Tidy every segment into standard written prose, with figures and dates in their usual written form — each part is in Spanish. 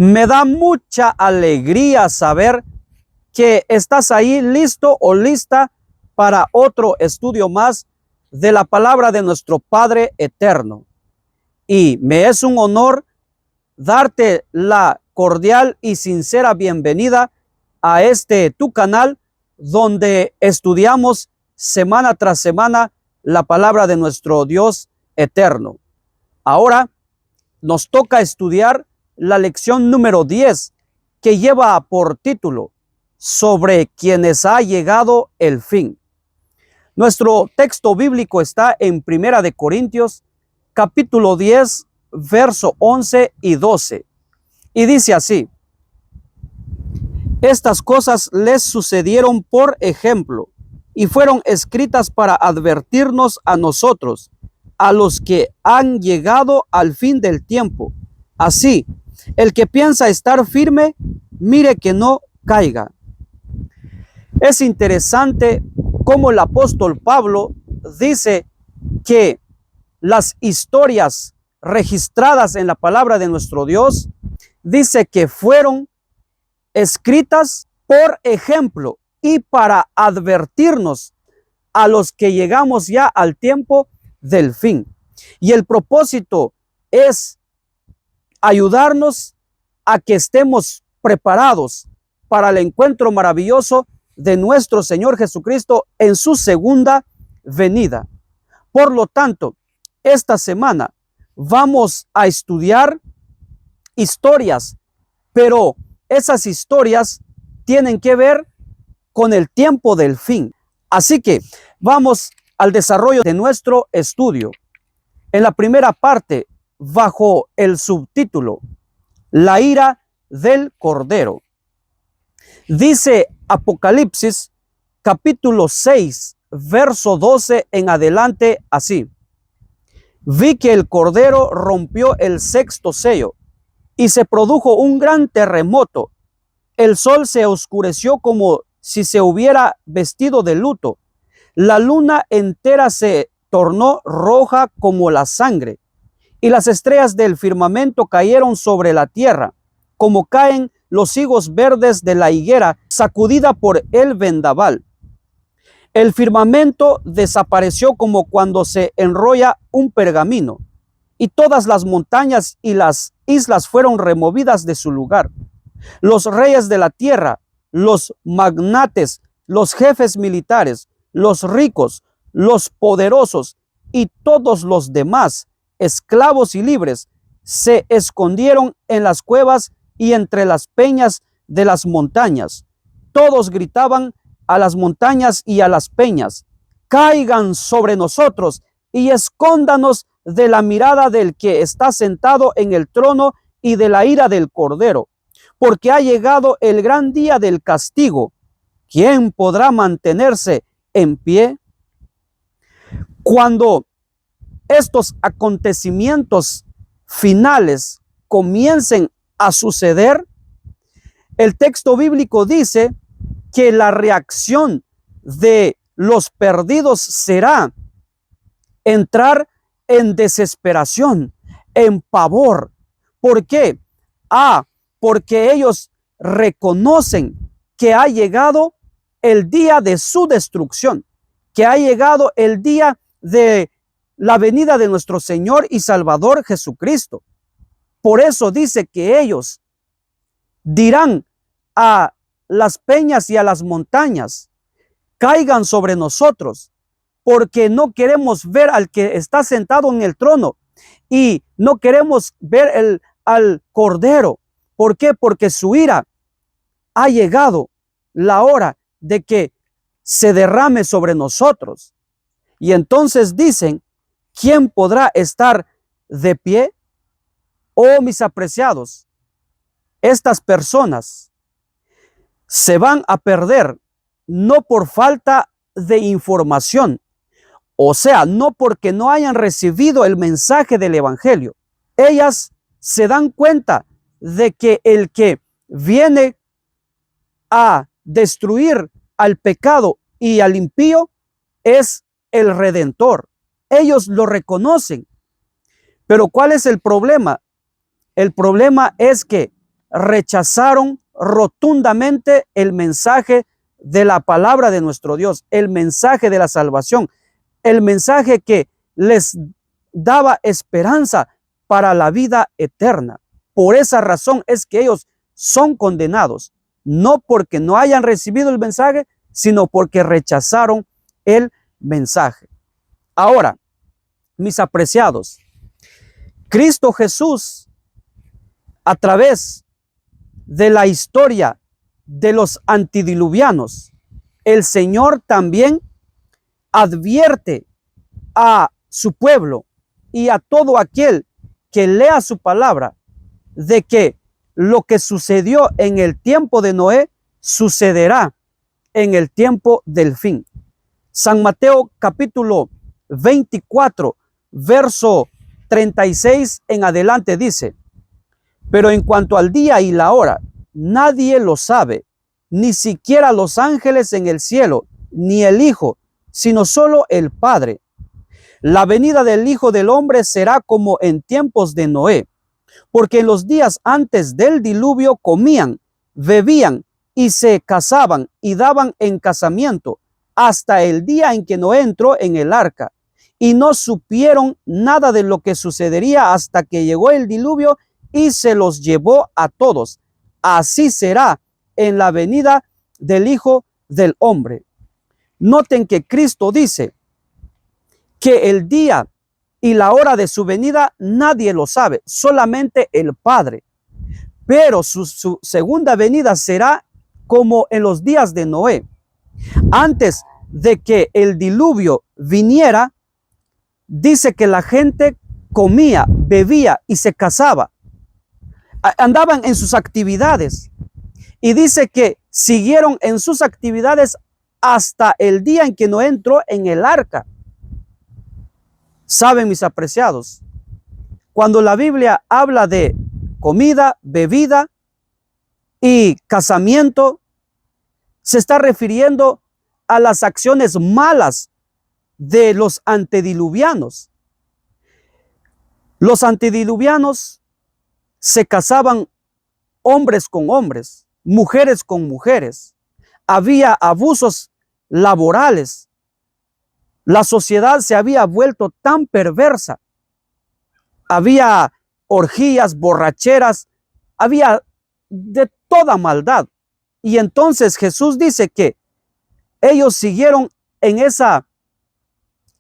Me da mucha alegría saber que estás ahí listo o lista para otro estudio más de la palabra de nuestro Padre eterno. Y me es un honor darte la cordial y sincera bienvenida a tu canal, donde estudiamos semana tras semana la palabra de nuestro Dios eterno. Ahora nos toca estudiar la lección número 10, que lleva por título sobre quienes ha llegado el fin. Nuestro texto bíblico está en 1 de Corintios, capítulo 10, verso 11 y 12. Y dice así: estas cosas les sucedieron por ejemplo y fueron escritas para advertirnos a nosotros, a los que han llegado al fin del tiempo. Así, el que piensa estar firme, mire que no caiga. Es interesante cómo el apóstol Pablo dice que las historias registradas en la palabra de nuestro Dios, dice que fueron escritas por ejemplo y para advertirnos a los que llegamos ya al tiempo del fin. Y el propósito es ayudarnos a que estemos preparados para el encuentro maravilloso de nuestro Señor Jesucristo en su segunda venida. Por lo tanto, esta semana vamos a estudiar historias, pero esas historias tienen que ver con el tiempo del fin. Así que vamos al desarrollo de nuestro estudio. En la primera parte, bajo el subtítulo La ira del Cordero, dice Apocalipsis capítulo 6, verso 12 en adelante así: vi que el Cordero rompió el sexto sello y se produjo un gran terremoto. El sol se oscureció como si se hubiera vestido de luto. La luna entera se tornó roja como la sangre, y las estrellas del firmamento cayeron sobre la tierra, como caen los higos verdes de la higuera sacudida por el vendaval. El firmamento desapareció como cuando se enrolla un pergamino, y todas las montañas y las islas fueron removidas de su lugar. Los reyes de la tierra, los magnates, los jefes militares, los ricos, los poderosos y todos los demás, esclavos y libres, se escondieron en las cuevas y entre las peñas de las montañas. Todos gritaban a las montañas y a las peñas: caigan sobre nosotros y escóndanos de la mirada del que está sentado en el trono y de la ira del Cordero, porque ha llegado el gran día del castigo. ¿Quién podrá mantenerse en pie? Cuando estos acontecimientos finales comiencen a suceder, el texto bíblico dice que la reacción de los perdidos será entrar en desesperación, en pavor. ¿Por qué? Porque ellos reconocen que ha llegado el día de su destrucción, que ha llegado el día de la venida de nuestro Señor y Salvador Jesucristo. Por eso dice que ellos dirán a las peñas y a las montañas: caigan sobre nosotros, porque no queremos ver al que está sentado en el trono y no queremos ver al Cordero. ¿Por qué? Porque su ira ha llegado la hora de que se derrame sobre nosotros. Y entonces dicen: ¿quién podrá estar de pie? Oh, mis apreciados, estas personas se van a perder no por falta de información, o sea, no porque no hayan recibido el mensaje del evangelio. Ellas se dan cuenta de que el que viene a destruir al pecado y al impío es el Redentor. Ellos lo reconocen. Pero ¿cuál es el problema? El problema es que rechazaron rotundamente el mensaje de la palabra de nuestro Dios, el mensaje de la salvación, el mensaje que les daba esperanza para la vida eterna. Por esa razón es que ellos son condenados, no porque no hayan recibido el mensaje, sino porque rechazaron el mensaje. Ahora, mis apreciados, Cristo Jesús, a través de la historia de los antediluvianos, el Señor también advierte a su pueblo y a todo aquel que lea su palabra de que lo que sucedió en el tiempo de Noé sucederá en el tiempo del fin. San Mateo capítulo 24, verso 36 en adelante dice: pero en cuanto al día y la hora, nadie lo sabe, ni siquiera los ángeles en el cielo, ni el Hijo, sino solo el Padre. La venida del Hijo del Hombre será como en tiempos de Noé, porque en los días antes del diluvio comían, bebían y se casaban y daban en casamiento hasta el día en que Noé entró en el arca, y no supieron nada de lo que sucedería hasta que llegó el diluvio y se los llevó a todos. Así será en la venida del Hijo del Hombre. Noten que Cristo dice que el día y la hora de su venida nadie lo sabe, solamente el Padre. Pero su segunda venida será como en los días de Noé. Antes de que el diluvio viniera, dice que la gente comía, bebía y se casaba. Andaban en sus actividades. Y dice que siguieron en sus actividades hasta el día en que Noé entró en el arca. Saben, mis apreciados, cuando la Biblia habla de comida, bebida y casamiento, se está refiriendo a las acciones malas de los antediluvianos. Los antediluvianos se casaban hombres con hombres, mujeres con mujeres. Había abusos laborales. La sociedad se había vuelto tan perversa. Había orgías, borracheras, había de toda maldad. Y entonces Jesús dice que ellos siguieron en esa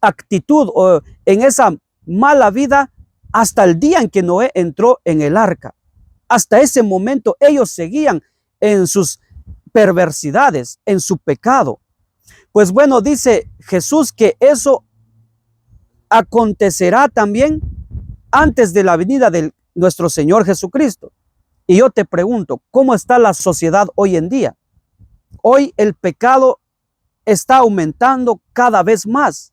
actitud o en esa mala vida hasta el día en que Noé entró en el arca. Hasta ese momento ellos seguían en sus perversidades, en su pecado. Pues bueno, dice Jesús que eso acontecerá también antes de la venida de nuestro Señor Jesucristo. Y yo te pregunto, ¿cómo está la sociedad hoy en día? Hoy el pecado está aumentando cada vez más.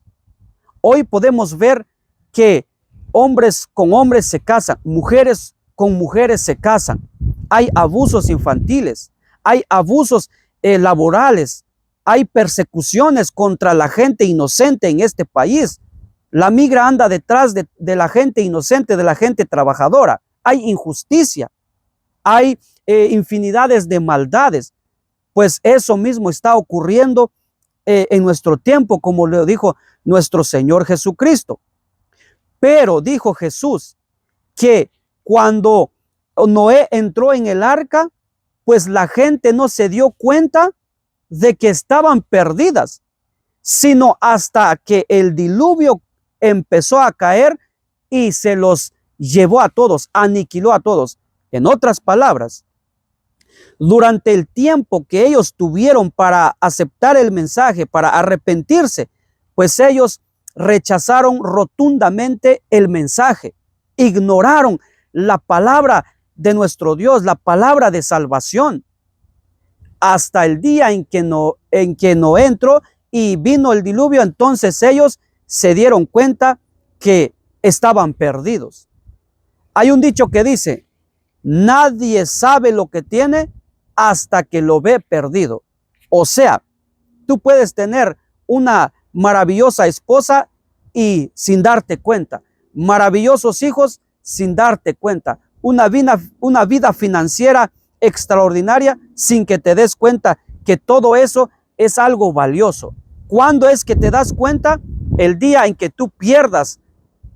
Hoy podemos ver que hombres con hombres se casan, mujeres con mujeres se casan. Hay abusos infantiles, hay abusos laborales, hay persecuciones contra la gente inocente en este país. La migra anda detrás de la gente inocente, de la gente trabajadora. Hay injusticia, hay infinidades de maldades. Pues eso mismo está ocurriendo en nuestro tiempo, como lo dijo nuestro Señor Jesucristo. Pero dijo Jesús que cuando Noé entró en el arca, pues la gente no se dio cuenta de que estaban perdidas, sino hasta que el diluvio empezó a caer y se los llevó a todos, aniquiló a todos. En otras palabras, durante el tiempo que ellos tuvieron para aceptar el mensaje, para arrepentirse, pues ellos rechazaron rotundamente el mensaje, ignoraron la palabra de nuestro Dios, la palabra de salvación, hasta el día en que no entró y vino el diluvio. Entonces ellos se dieron cuenta que estaban perdidos. Hay un dicho que dice: nadie sabe lo que tiene hasta que lo ve perdido. O sea, tú puedes tener una maravillosa esposa y sin darte cuenta, maravillosos hijos sin darte cuenta, una vida financiera extraordinaria sin que te des cuenta que todo eso es algo valioso. ¿Cuándo es que te das cuenta? El día en que tú pierdas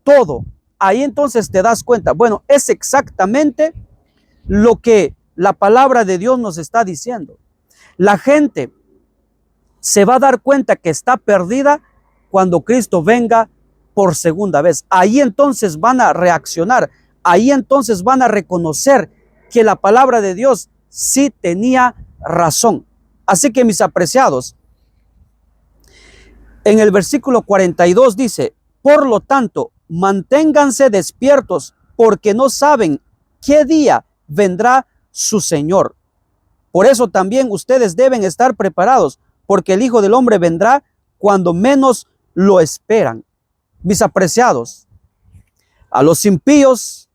todo. Ahí entonces te das cuenta. Bueno, es exactamente lo que la palabra de Dios nos está diciendo. La gente se va a dar cuenta que está perdida cuando Cristo venga por segunda vez. Ahí entonces van a reaccionar. Ahí entonces van a reconocer que la palabra de Dios sí tenía razón. Así que, mis apreciados, en el versículo 42 dice: por lo tanto, manténganse despiertos, porque no saben qué día vendrá su Señor. Por eso también ustedes deben estar preparados, porque el Hijo del Hombre vendrá cuando menos lo esperan. Mis apreciados, a los impíos,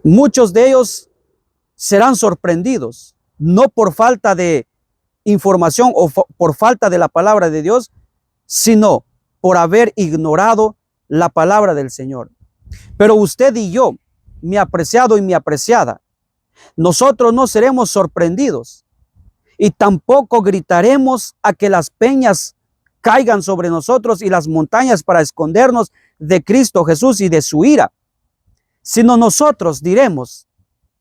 muchos de ellos serán sorprendidos, no por falta de información o por falta de la palabra de Dios, sino por haber ignorado la palabra del Señor. Pero usted y yo, mi apreciado y mi apreciada, nosotros no seremos sorprendidos y tampoco gritaremos a que las peñas caigan sobre nosotros y las montañas para escondernos de Cristo Jesús y de su ira, sino nosotros diremos: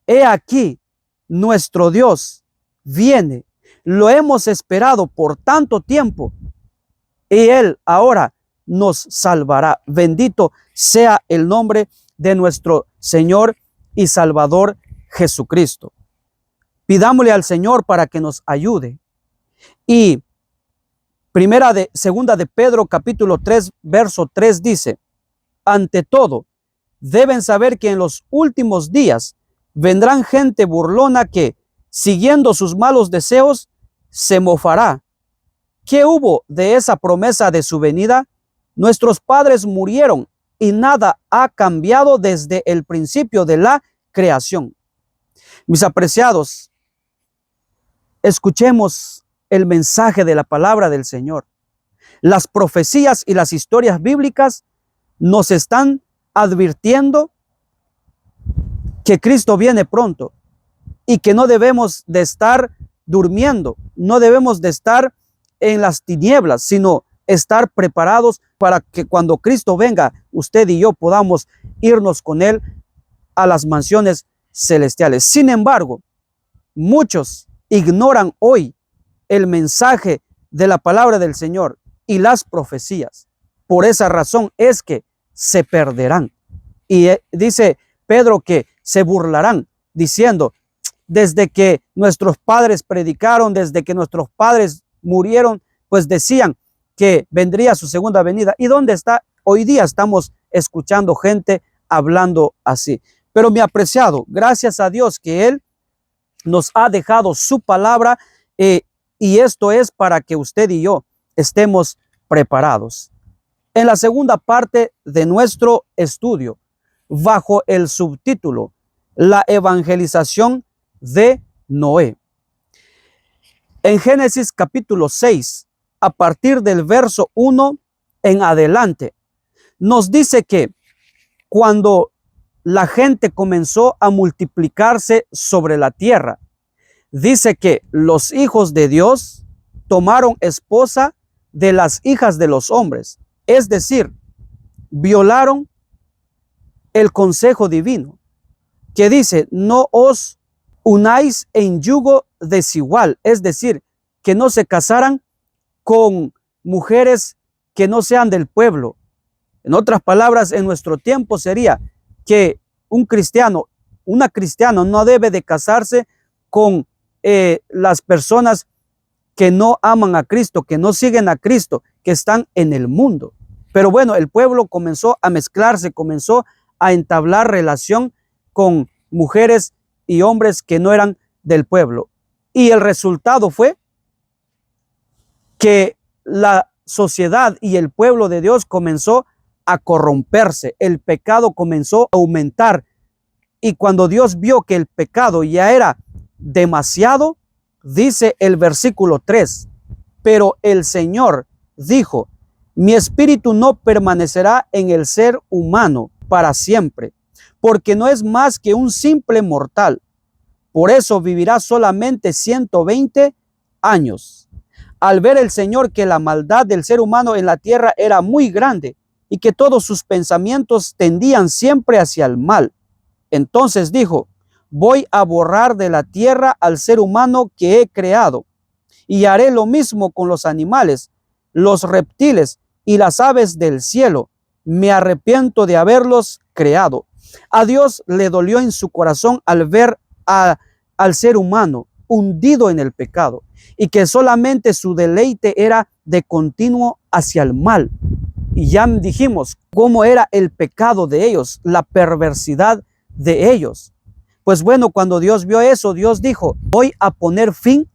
he aquí, nuestro Dios viene, lo hemos esperado por tanto tiempo y Él ahora nos salvará. Bendito sea el nombre de nuestro Señor y Salvador Jesucristo. Pidámosle al Señor para que nos ayude. Y segunda de Pedro capítulo 3 verso 3 dice: ante todo, deben saber que en los últimos días vendrán gente burlona que, siguiendo sus malos deseos, se mofará. ¿Qué hubo de esa promesa de su venida? Nuestros padres murieron y nada ha cambiado desde el principio de la creación. Mis apreciados, escuchemos el mensaje de la palabra del Señor. Las profecías y las historias bíblicas nos están advirtiendo que Cristo viene pronto y que no debemos de estar durmiendo, no debemos de estar en las tinieblas, sino estar preparados para que cuando Cristo venga, usted y yo podamos irnos con Él a las mansiones celestiales. Sin embargo, muchos ignoran hoy el mensaje de la palabra del Señor y las profecías. Por esa razón es que se perderán. Y dice Pedro que se burlarán, diciendo: desde que nuestros padres predicaron, desde que nuestros padres murieron, pues decían que vendría su segunda venida. ¿Y dónde está? Hoy día estamos escuchando gente hablando así. Pero mi apreciado, gracias a Dios que Él nos ha dejado su palabra, y esto es para que usted y yo estemos preparados. En la segunda parte de nuestro estudio, bajo el subtítulo La evangelización de Noé, en Génesis capítulo 6, a partir del verso 1 en adelante, nos dice que cuando la gente comenzó a multiplicarse sobre la tierra, dice que los hijos de Dios tomaron esposa de las hijas de los hombres, es decir, violaron el consejo divino, que dice: no os unáis en yugo desigual, es decir, que no se casaran con mujeres que no sean del pueblo. En otras palabras, en nuestro tiempo sería que un cristiano, una cristiana no debe de casarse con las personas que no aman a Cristo, que no siguen a Cristo, que están en el mundo. Pero bueno, el pueblo comenzó a mezclarse, comenzó a entablar relación con mujeres y hombres que no eran del pueblo. Y el resultado fue que la sociedad y el pueblo de Dios comenzó a corromperse. El pecado comenzó a aumentar. Y cuando Dios vio que el pecado ya era demasiado, dice el versículo 3: pero el Señor dijo: mi espíritu no permanecerá en el ser humano para siempre, porque no es más que un simple mortal. Por eso vivirá solamente 120 años. Al ver el Señor que la maldad del ser humano en la tierra era muy grande y que todos sus pensamientos tendían siempre hacia el mal, entonces dijo: voy a borrar de la tierra al ser humano que he creado, y haré lo mismo con los animales, los reptiles y las aves del cielo. Me arrepiento de haberlos creado. A Dios le dolió en su corazón al ver al ser humano hundido en el pecado, y que solamente su deleite era de continuo hacia el mal. Y ya dijimos cómo era el pecado de ellos, la perversidad de ellos. Pues bueno, cuando Dios vio eso, Dios dijo: voy a poner fin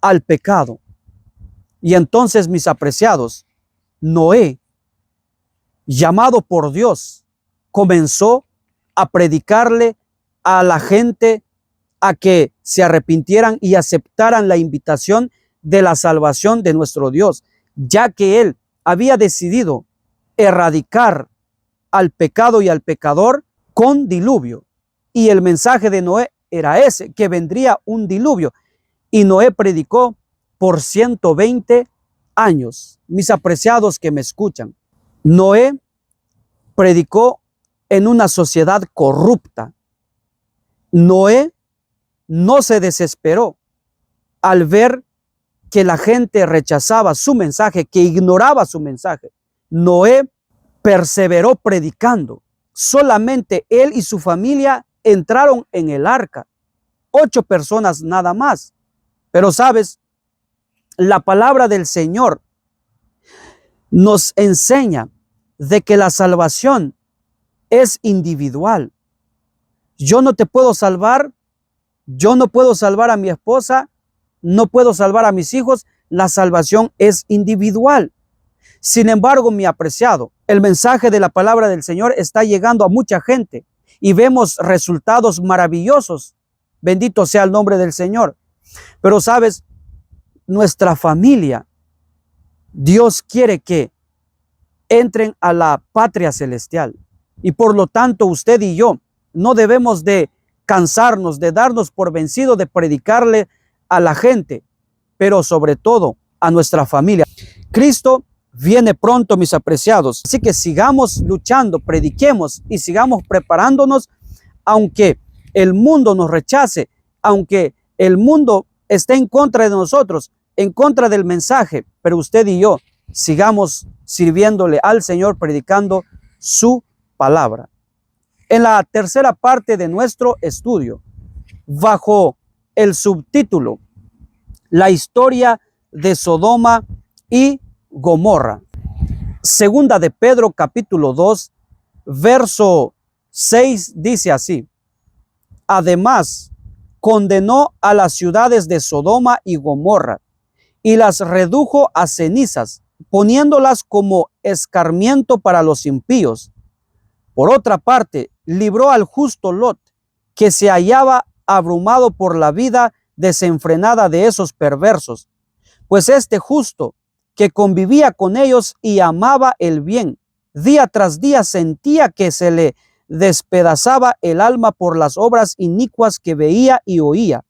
al pecado. Y entonces, mis apreciados, Noé, llamado por Dios, comenzó a predicarle a la gente a que se arrepintieran y aceptaran la invitación de la salvación de nuestro Dios, ya que él había decidido erradicar al pecado y al pecador con diluvio. Y el mensaje de Noé era ese, que vendría un diluvio. Y Noé predicó por 120 años. Mis apreciados que me escuchan, Noé predicó en una sociedad corrupta. Noé no se desesperó al ver que la gente rechazaba su mensaje, que ignoraba su mensaje. Noé perseveró predicando. Solamente él y su familia entraron en el arca. 8 personas nada más. Pero sabes, la palabra del Señor nos enseña de que la salvación es individual. Yo no te puedo salvar, yo no puedo salvar a mi esposa, no puedo salvar a mis hijos. La salvación es individual. Sin embargo, mi apreciado, el mensaje de la palabra del Señor está llegando a mucha gente y vemos resultados maravillosos. Bendito sea el nombre del Señor. Pero sabes, nuestra familia, Dios quiere que entren a la patria celestial. Y por lo tanto, usted y yo no debemos de cansarnos, de darnos por vencido de predicarle a la gente, pero sobre todo a nuestra familia. Cristo viene pronto, mis apreciados. Así que sigamos luchando, prediquemos y sigamos preparándonos, aunque el mundo nos rechace, aunque el mundo esté en contra de nosotros, en contra del mensaje, pero usted y yo sigamos sirviéndole al Señor, predicando su palabra. En la tercera parte de nuestro estudio, bajo el subtítulo La historia de Sodoma y Gomorra, segunda de Pedro capítulo 2, verso 6 dice así: además, condenó a las ciudades de Sodoma y Gomorra y las redujo a cenizas, poniéndolas como escarmiento para los impíos. Por otra parte, libró al justo Lot, que se hallaba abrumado por la vida desenfrenada de esos perversos, pues este justo, que convivía con ellos y amaba el bien, día tras día sentía que se le despedazaba el alma por las obras inicuas que veía y oía.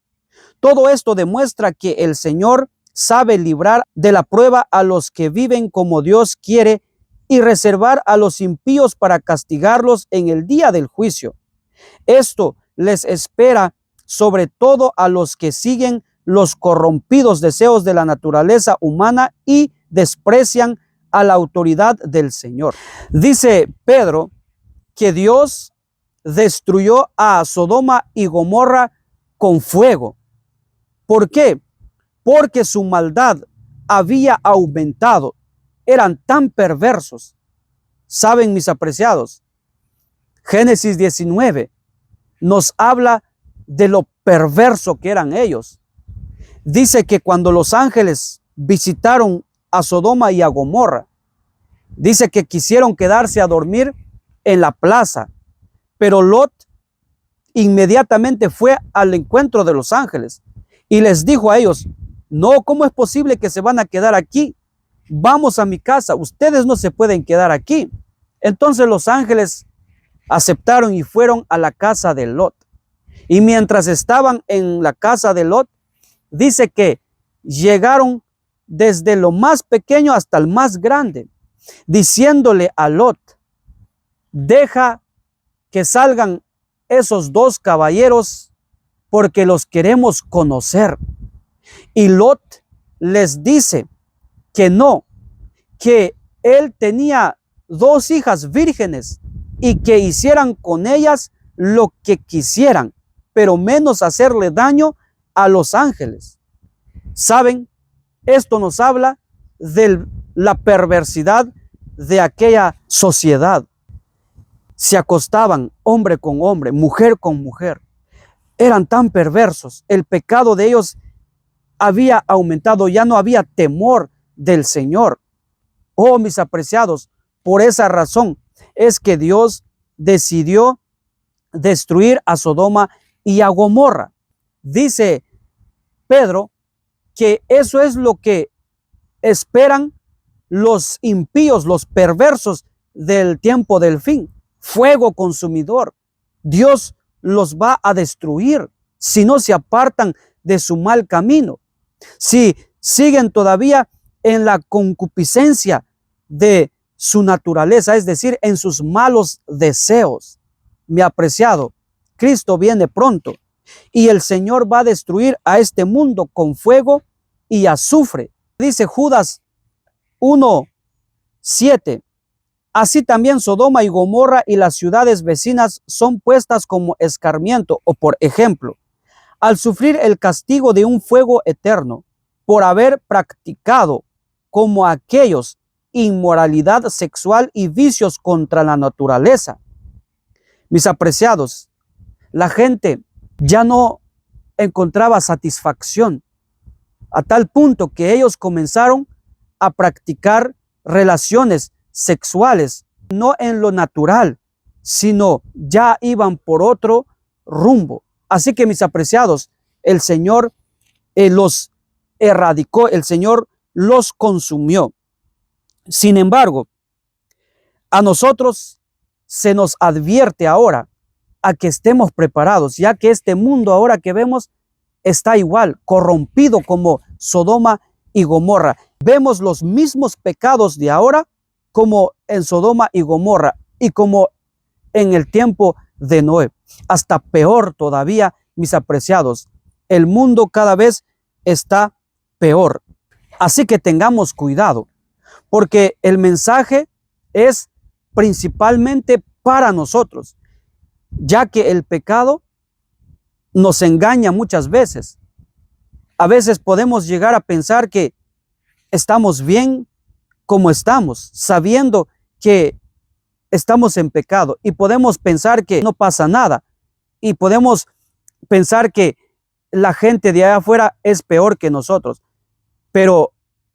Todo esto demuestra que el Señor sabe librar de la prueba a los que viven como Dios quiere y reservar a los impíos para castigarlos en el día del juicio. Esto les espera sobre todo a los que siguen los corrompidos deseos de la naturaleza humana y desprecian a la autoridad del Señor. Dice Pedro que Dios destruyó a Sodoma y Gomorra con fuego. ¿Por qué? Porque su maldad había aumentado. Eran tan perversos. ¿Saben, mis apreciados? Génesis 19 nos habla de lo perverso que eran ellos. Dice que cuando los ángeles visitaron a Sodoma y a Gomorra, dice que quisieron quedarse a dormir en la plaza, pero Lot inmediatamente fue al encuentro de los ángeles y les dijo a ellos: no, ¿cómo es posible que se van a quedar aquí? Vamos a mi casa, ustedes no se pueden quedar aquí. Entonces los ángeles aceptaron y fueron a la casa de Lot. Y mientras estaban en la casa de Lot, dice que llegaron desde lo más pequeño hasta el más grande, diciéndole a Lot: deja que salgan esos dos caballeros porque los queremos conocer. Y Lot les dice que no, que él tenía dos hijas vírgenes y que hicieran con ellas lo que quisieran, pero menos hacerle daño a los ángeles. ¿Saben? Esto nos habla de la perversidad de aquella sociedad. Se acostaban hombre con hombre, mujer con mujer. Eran tan perversos. El pecado de ellos había aumentado, ya no había temor del Señor. Oh, mis apreciados, por esa razón es que Dios decidió destruir a Sodoma y a Gomorra. Dice Pedro que eso es lo que esperan los impíos, los perversos del tiempo del fin. Fuego consumidor. Dios los va a destruir si no se apartan de su mal camino. Si siguen todavía en la concupiscencia de su naturaleza, es decir, en sus malos deseos. Mi apreciado, Cristo viene pronto y el Señor va a destruir a este mundo con fuego y azufre. Dice Judas 1:7. Así también Sodoma y Gomorra y las ciudades vecinas son puestas como escarmiento o por ejemplo, al sufrir el castigo de un fuego eterno por haber practicado como aquellos inmoralidad sexual y vicios contra la naturaleza. Mis apreciados, la gente ya no encontraba satisfacción a tal punto que ellos comenzaron a practicar relaciones sexuales, no en lo natural, sino ya iban por otro rumbo. Así que, mis apreciados, el Señor los erradicó, el Señor los consumió. Sin embargo, a nosotros se nos advierte ahora a que estemos preparados, ya que este mundo ahora que vemos está igual, corrompido como Sodoma y Gomorra. Vemos los mismos pecados de ahora como en Sodoma y Gomorra y como en el tiempo de Noé. Hasta peor todavía, mis apreciados. El mundo cada vez está peor. Así que tengamos cuidado, porque el mensaje es principalmente para nosotros, ya que el pecado nos engaña muchas veces. A veces podemos llegar a pensar que estamos bien como estamos, sabiendo que estamos en pecado, y podemos pensar que no pasa nada, y podemos pensar que la gente de allá afuera es peor que nosotros, pero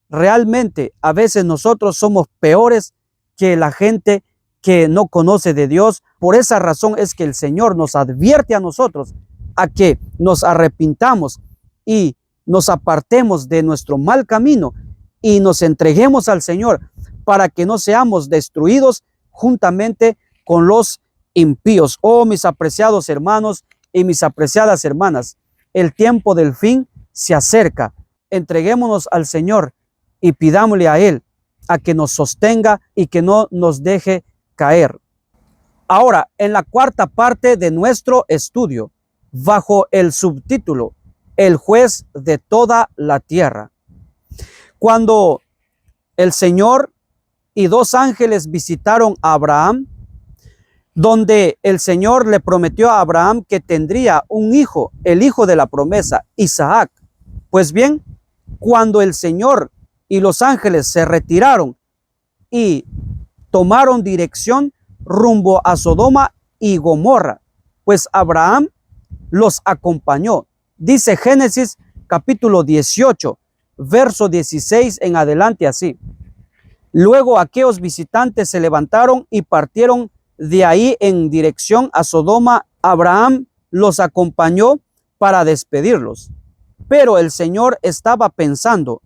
realmente a veces nosotros somos peores que la gente que no conoce de Dios. Por esa razón es que el Señor nos advierte a nosotros a que nos arrepintamos y nos apartemos de nuestro mal camino y nos entreguemos al Señor para que no seamos destruidos juntamente con los impíos. Oh, mis apreciados hermanos y mis apreciadas hermanas, el tiempo del fin se acerca. Entreguémonos al Señor y pidámosle a Él a que nos sostenga y que no nos deje caer. Ahora, en la cuarta parte de nuestro estudio, bajo el subtítulo El juez de toda la tierra. Cuando el Señor y dos ángeles visitaron a Abraham, donde el Señor le prometió a Abraham que tendría un hijo, el hijo de la promesa, Isaac. Pues bien, cuando el Señor y los ángeles se retiraron y tomaron dirección rumbo a Sodoma y Gomorra, pues Abraham los acompañó. Dice Génesis capítulo 18, verso 16 en adelante así. Luego aquellos visitantes se levantaron y partieron de ahí en dirección a Sodoma. Abraham los acompañó para despedirlos. Pero el Señor estaba pensando: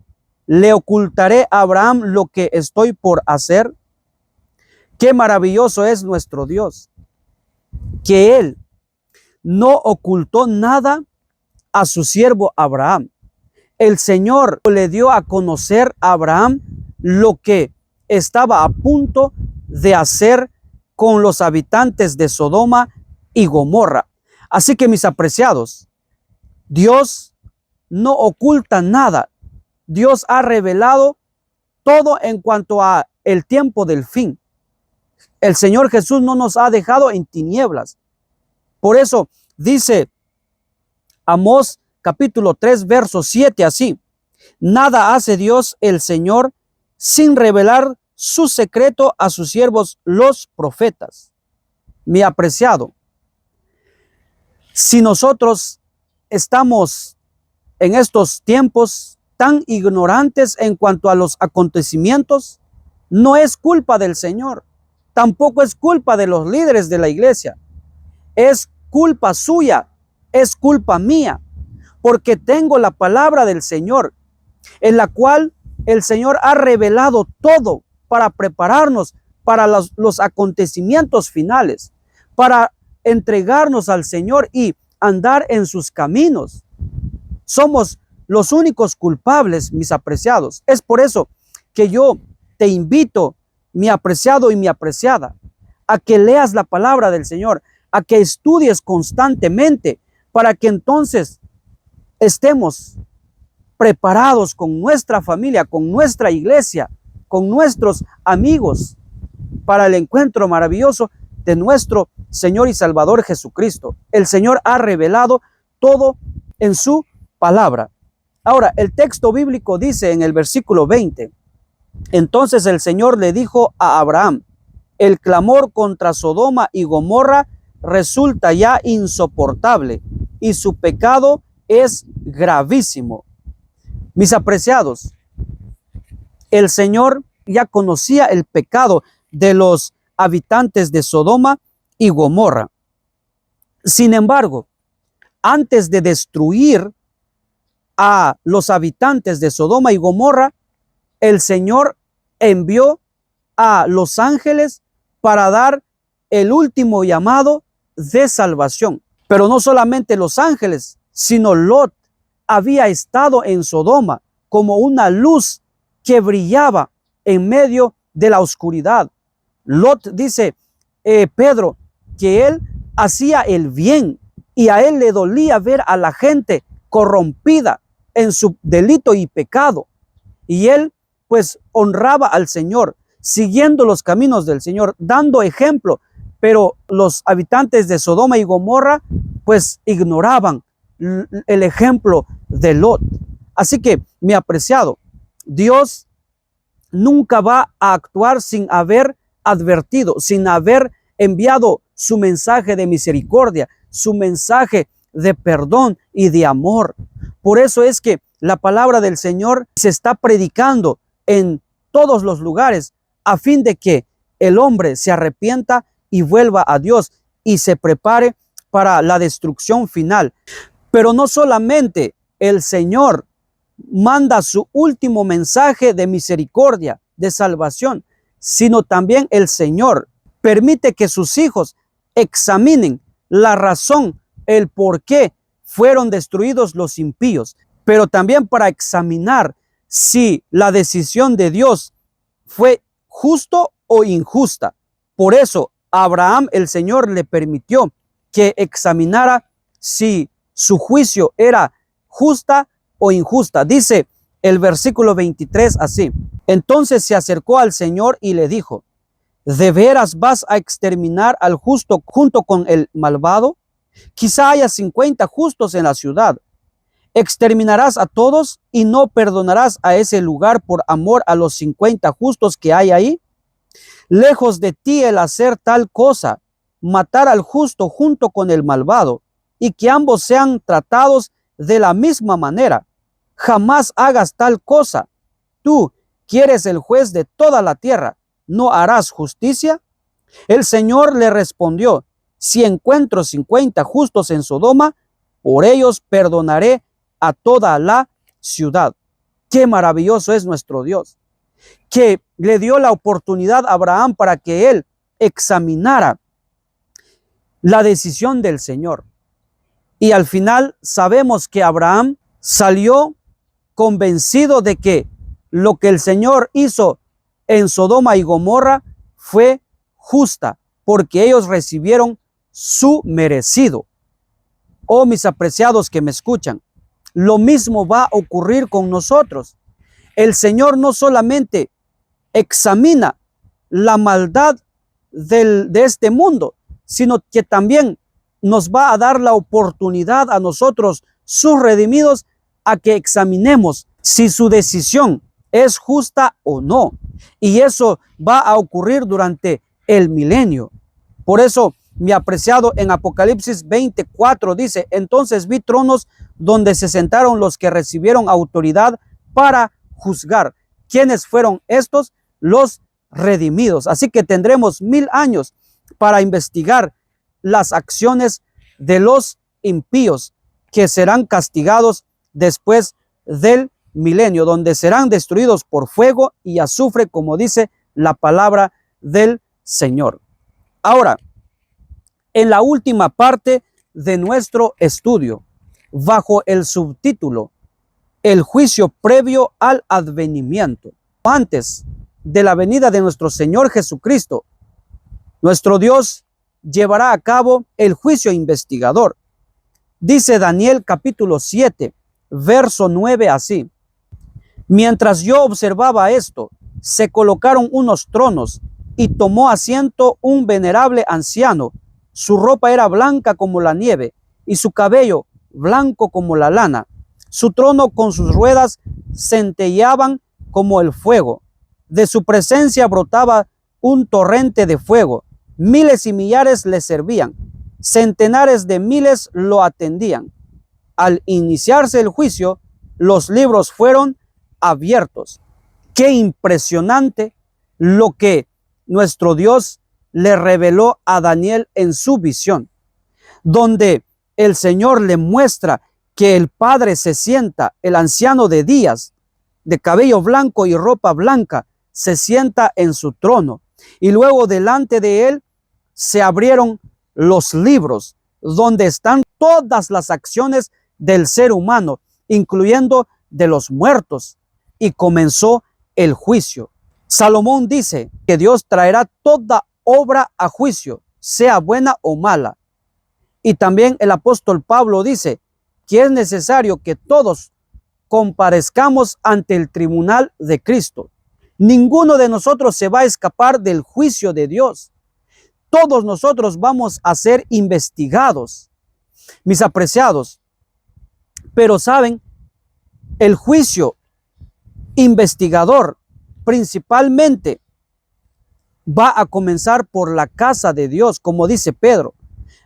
¿le ocultaré a Abraham lo que estoy por hacer? Qué maravilloso es nuestro Dios. que él no ocultó nada a su siervo Abraham. El Señor le dio a conocer a Abraham lo que estaba a punto de hacer con los habitantes de Sodoma y Gomorra. Así que, mis apreciados, Dios no oculta nada. Dios ha revelado todo en cuanto a el tiempo del fin. El Señor Jesús no nos ha dejado en tinieblas. Por eso dice Amós capítulo 3, verso 7 así: nada hace Dios el Señor sin revelar su secreto a sus siervos los profetas. Mi apreciado, si nosotros estamos en estos tiempos tan ignorantes en cuanto a los acontecimientos, no es culpa del Señor, tampoco es culpa de los líderes de la iglesia, es culpa suya, es culpa mía, porque tengo la palabra del Señor, en la cual el Señor ha revelado todo para prepararnos para los acontecimientos finales, para entregarnos al Señor y andar en sus caminos. Somos los únicos culpables, mis apreciados. Es por eso que yo te invito, mi apreciado y mi apreciada, a que leas la palabra del Señor, a que estudies constantemente, para que entonces estemos preparados con nuestra familia, con nuestra iglesia, con nuestros amigos, para el encuentro maravilloso de nuestro Señor y Salvador Jesucristo. El Señor ha revelado todo en su palabra. Ahora, el texto bíblico dice en el versículo 20, entonces el Señor le dijo a Abraham, el clamor contra Sodoma y Gomorra resulta ya insoportable y su pecado es gravísimo. Mis apreciados, el Señor ya conocía el pecado de los habitantes de Sodoma y Gomorra. Sin embargo, antes de destruir a los habitantes de Sodoma y Gomorra, el Señor envió a los ángeles para dar el último llamado de salvación. Pero no solamente los ángeles, sino Lot había estado en Sodoma como una luz que brillaba en medio de la oscuridad. Lot dice, Pedro, que él hacía el bien y a él le dolía ver a la gente corrompida en su delito y pecado. Y él pues honraba al Señor, siguiendo los caminos del Señor, dando ejemplo. Pero los habitantes de Sodoma y Gomorra pues ignoraban el ejemplo de Lot. Así que, mi apreciado, Dios nunca va a actuar sin haber advertido, sin haber enviado su mensaje de misericordia, su mensaje de perdón y de amor. Por eso es que la palabra del Señor se está predicando en todos los lugares a fin de que el hombre se arrepienta y vuelva a Dios y se prepare para la destrucción final. Pero no solamente el Señor manda su último mensaje de misericordia, de salvación, sino también el Señor permite que sus hijos examinen la razón, el por qué fueron destruidos los impíos, pero también para examinar si la decisión de Dios fue justo o injusta. Por eso a Abraham el Señor le permitió que examinara si su juicio era justa o injusta. Dice el versículo 23 así: entonces se acercó al Señor y le dijo, ¿de veras vas a exterminar al justo junto con el malvado? Quizá haya 50 justos en la ciudad. ¿Exterminarás a todos y no perdonarás a ese lugar por amor a los 50 justos que hay ahí? Lejos de ti el hacer tal cosa, matar al justo junto con el malvado, y que ambos sean tratados de la misma manera. Jamás hagas tal cosa. Tú, que eres el juez de toda la tierra, ¿no harás justicia? El Señor le respondió, si encuentro 50 justos en Sodoma, por ellos perdonaré a toda la ciudad. Qué maravilloso es nuestro Dios, que le dio la oportunidad a Abraham para que él examinara la decisión del Señor. Y al final sabemos que Abraham salió convencido de que lo que el Señor hizo en Sodoma y Gomorra fue justa, porque ellos recibieron su merecido. Oh, mis apreciados que me escuchan, lo mismo va a ocurrir con nosotros. El Señor no solamente examina la maldad de este mundo, sino que también nos va a dar la oportunidad a nosotros, sus redimidos, a que examinemos si su decisión es justa o no. Y eso va a ocurrir durante el milenio. Por eso, mi apreciado, en Apocalipsis 24 dice: entonces vi tronos donde se sentaron los que recibieron autoridad para juzgar. ¿Quiénes fueron estos? Los redimidos. Así que tendremos 1000 años para investigar las acciones de los impíos, que serán castigados después del milenio, donde serán destruidos por fuego y azufre, como dice la palabra del Señor. Ahora, en la última parte de nuestro estudio, bajo el subtítulo El juicio previo al advenimiento, antes de la venida de nuestro Señor Jesucristo, nuestro Dios llevará a cabo el juicio investigador. Dice Daniel capítulo 7, verso 9 así: mientras yo observaba esto, se colocaron unos tronos y tomó asiento un venerable anciano. Su ropa era blanca como la nieve y su cabello blanco como la lana. Su trono con sus ruedas centelleaban como el fuego. De su presencia brotaba un torrente de fuego. Miles y millares le servían. Centenares de miles lo atendían. Al iniciarse el juicio, los libros fueron abiertos. Qué impresionante lo que nuestro Dios le reveló a Daniel en su visión, donde el Señor le muestra que el Padre se sienta, el anciano de días, de cabello blanco y ropa blanca, se sienta en su trono. Y luego delante de él se abrieron los libros, donde están todas las acciones del ser humano, incluyendo de los muertos. Y comenzó el juicio. Salomón dice que Dios traerá toda obra a juicio, sea buena o mala. Y también el apóstol Pablo dice que es necesario que todos comparezcamos ante el tribunal de Cristo. Ninguno de nosotros se va a escapar del juicio de Dios. Todos nosotros vamos a ser investigados, mis apreciados. Pero saben, el juicio investigador principalmente va a comenzar por la casa de Dios, como dice Pedro.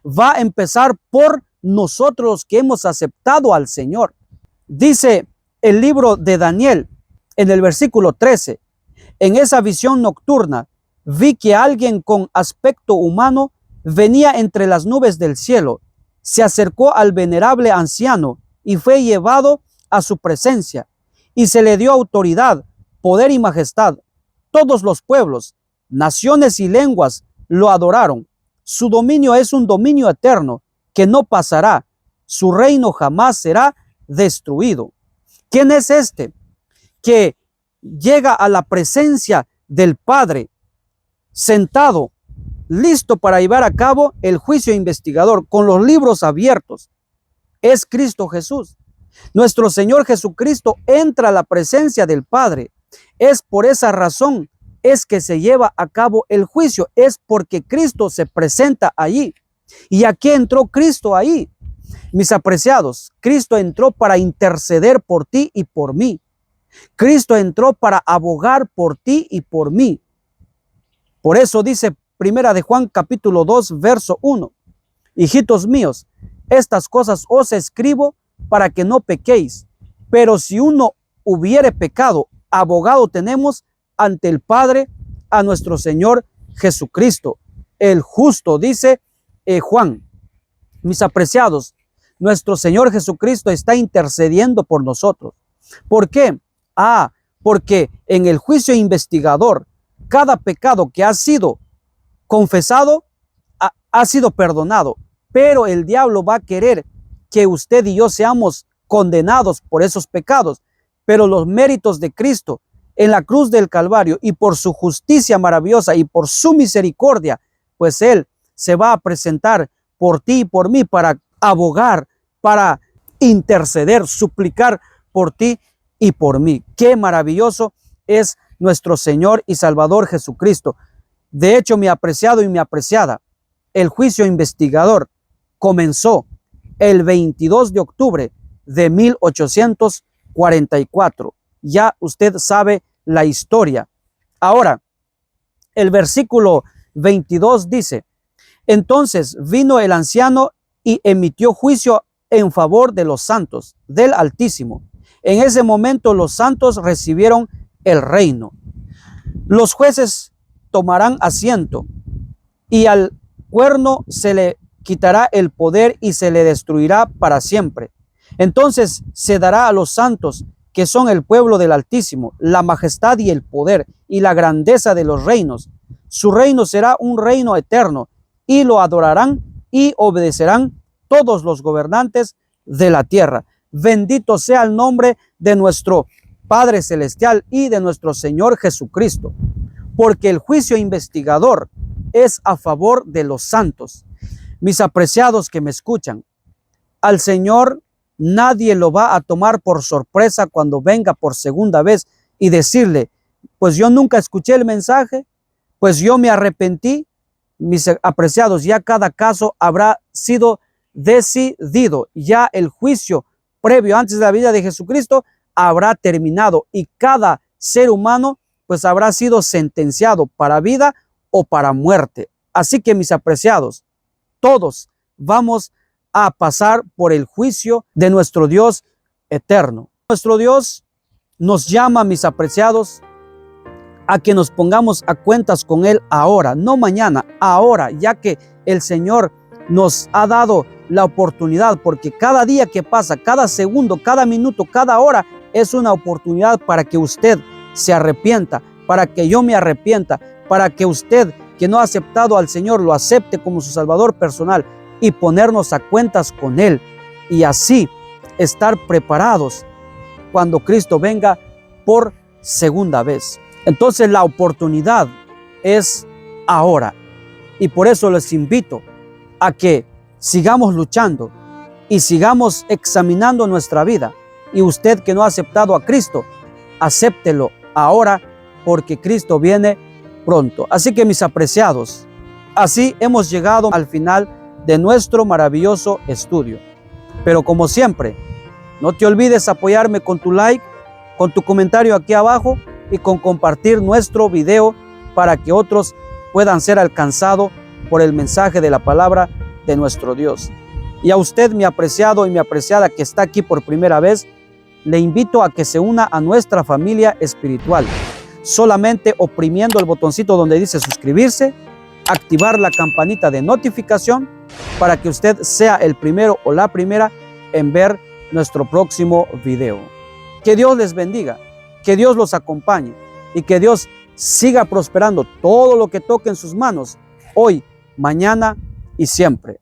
Va a empezar por nosotros que hemos aceptado al Señor. Dice el libro de Daniel en el versículo 13: en esa visión nocturna vi que alguien con aspecto humano venía entre las nubes del cielo, se acercó al venerable anciano y fue llevado a su presencia, y se le dio autoridad, poder y majestad. Todos los pueblos, naciones y lenguas lo adoraron. Su dominio es un dominio eterno que no pasará. Su reino jamás será destruido. ¿Quién es este que llega a la presencia del Padre, sentado, listo para llevar a cabo el juicio investigador, con los libros abiertos? Es Cristo Jesús. Nuestro Señor Jesucristo entra a la presencia del Padre. Es por esa razón es que se lleva a cabo el juicio. Es porque Cristo se presenta allí. ¿Y a qué entró Cristo ahí? Mis apreciados, Cristo entró para interceder por ti y por mí. Cristo entró para abogar por ti y por mí. Por eso dice Primera de Juan capítulo 2, verso 1: hijitos míos, estas cosas os escribo para que no pequéis. Pero si uno hubiere pecado, abogado tenemos ante el Padre, a nuestro Señor Jesucristo, el justo, dice Juan. Mis apreciados, nuestro Señor Jesucristo está intercediendo por nosotros. ¿Por qué? Porque en el juicio investigador, cada pecado que ha sido confesado ha sido perdonado, pero el diablo va a querer que usted y yo seamos condenados por esos pecados. Pero los méritos de Cristo en la cruz del Calvario y por su justicia maravillosa y por su misericordia, pues Él se va a presentar por ti y por mí para abogar, para interceder, suplicar por ti y por mí. Qué maravilloso es nuestro Señor y Salvador Jesucristo. De hecho, mi apreciado y mi apreciada, el juicio investigador comenzó el 22 de octubre de 1844. Ya usted sabe la historia. Ahora, el versículo 22 dice: entonces vino el anciano y emitió juicio en favor de los santos del Altísimo. En ese momento los santos recibieron el reino. Los jueces tomarán asiento y al cuerno se le quitará el poder y se le destruirá para siempre. Entonces se dará a los santos, que son el pueblo del Altísimo, la majestad y el poder y la grandeza de los reinos. Su reino será un reino eterno, y lo adorarán y obedecerán todos los gobernantes de la tierra. Bendito sea el nombre de nuestro Padre Celestial y de nuestro Señor Jesucristo, porque el juicio investigador es a favor de los santos. Mis apreciados que me escuchan, al Señor nadie lo va a tomar por sorpresa cuando venga por segunda vez y decirle: pues yo nunca escuché el mensaje, pues yo me arrepentí. Mis apreciados, ya cada caso habrá sido decidido, ya el juicio previo antes de la vida de Jesucristo habrá terminado y cada ser humano pues habrá sido sentenciado para vida o para muerte. Así que, mis apreciados, todos vamos a pasar por el juicio de nuestro Dios eterno. Nuestro Dios nos llama, mis apreciados, a que nos pongamos a cuentas con Él ahora, no mañana, ahora, ya que el Señor nos ha dado la oportunidad, porque cada día que pasa, cada segundo, cada minuto, cada hora, es una oportunidad para que usted se arrepienta, para que yo me arrepienta, para que usted que no ha aceptado al Señor lo acepte como su Salvador personal y ponernos a cuentas con Él y así estar preparados cuando Cristo venga por segunda vez. Entonces la oportunidad es ahora y por eso les invito a que sigamos luchando y sigamos examinando nuestra vida. Y usted que no ha aceptado a Cristo, acéptelo ahora porque Cristo viene pronto. Así que, mis apreciados, así hemos llegado al final de nuestro maravilloso estudio. Pero como siempre, no te olvides apoyarme con tu like, con tu comentario aquí abajo y con compartir nuestro video para que otros puedan ser alcanzados por el mensaje de la palabra de nuestro Dios. Y a usted, mi apreciado y mi apreciada que está aquí por primera vez, le invito a que se una a nuestra familia espiritual, solamente oprimiendo el botoncito donde dice suscribirse, activar la campanita de notificación para que usted sea el primero o la primera en ver nuestro próximo video. Que Dios les bendiga, que Dios los acompañe y que Dios siga prosperando todo lo que toque en sus manos, hoy, mañana y siempre.